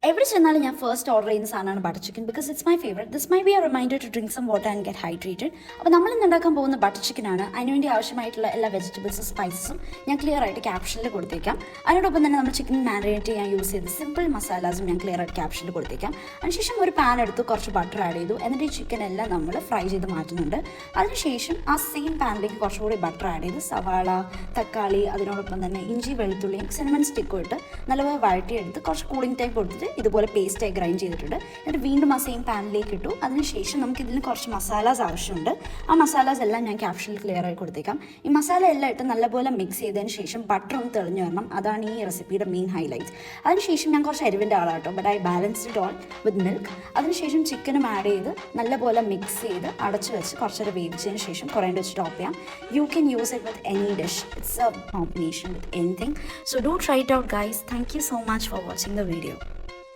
എവിടെ ചെന്നാലും ഞാൻ ഫസ്റ്റ് ഓർഡർ ചെയ്യുന്ന സാധനമാണ് butter chicken because it's my favourite. This may be a reminder to drink some water and get hydrated. അപ്പോൾ നമ്മൾ ഇന്ന് ഉണ്ടാക്കാൻ പോകുന്ന ബട്ടർ ചിക്കനാണ്. അതിനുവേണ്ടി ആവശ്യമായിട്ടുള്ള എല്ലാ വെജിറ്റബിൾസും സ്പൈസസും ഞാൻ ക്ലിയർ ആയിട്ട് ക്യാപ്ഷനിൽ കൊടുത്തേക്കാം. അതിനോടൊപ്പം തന്നെ നമ്മൾ ചിക്കൻ മാരിനേറ്റ് ചെയ്യാൻ യൂസ് ചെയ്ത് സിമ്പിൾ മസാലാസും ഞാൻ ക്ലിയർ ആയിട്ട് ക്യാപ്ഷനിൽ കൊടുത്തേക്കാം. അതിനുശേഷം ഒരു പാൻ എടുത്ത് കുറച്ച് ബട്ടർ ആഡ് ചെയ്തു. എന്നിട്ട് ഈ ചിക്കൻ എല്ലാം നമ്മൾ ഫ്രൈ ചെയ്ത് മാറ്റുന്നുണ്ട്. അതിനുശേഷം ആ സെയിം പാനിലേക്ക് കുറച്ചുകൂടി ബട്ടർ ആഡ് ചെയ്ത് സവാള, തക്കാളി, അതിനോടൊപ്പം തന്നെ ഇഞ്ചി, വെളുത്തുള്ളിയും സിനമൺ സ്റ്റിക്കും ഇട്ട് നല്ലപോലെ വഴറ്റിയെടുത്ത് കുറച്ച് കൂളിംഗ് ടൈം കൊടുത്തിട്ട് ഇതുപോലെ പേസ്റ്റായി ഗ്രൈൻഡ് ചെയ്തിട്ടുണ്ട്. എന്നിട്ട് വീണ്ടും ആ സെയിം പാനിലേക്ക് ഇട്ടു. അതിനുശേഷം നമുക്ക് ഇതിന് കുറച്ച് മസാലാസ് ആവശ്യമുണ്ട്. ആ മസാലാസ് എല്ലാം ഞാൻ ക്യാപ്ഷനിൽ ക്ലിയർ ആയി കൊടുത്തേക്കാം. ഈ മസാല എല്ലാം ഇട്ട് നല്ലപോലെ മിക്സ് ചെയ്തതിന് ശേഷം ബട്ടർ ഒന്ന് തെളിഞ്ഞു വരണം. അതാണ് ഈ റെസിപ്പിയുടെ മെയിൻ ഹൈലൈറ്റ്. അതിനുശേഷം ഞാൻ കുറച്ച് എരിവിൻ്റെ ആളാട്ടോ, but I balanced it all with milk. അതിനുശേഷം ചിക്കനും ആഡ് ചെയ്ത് നല്ലപോലെ മിക്സ് ചെയ്ത് അടച്ചു വെച്ച് കുറച്ചേരം വേവിച്ചതിന് ശേഷം കുറേ വെച്ച് ടോപ്പ് ചെയ്യാം. You can use it with any dish. It's A combination with anything. So do try it out guys. Thank you so much for watching the video.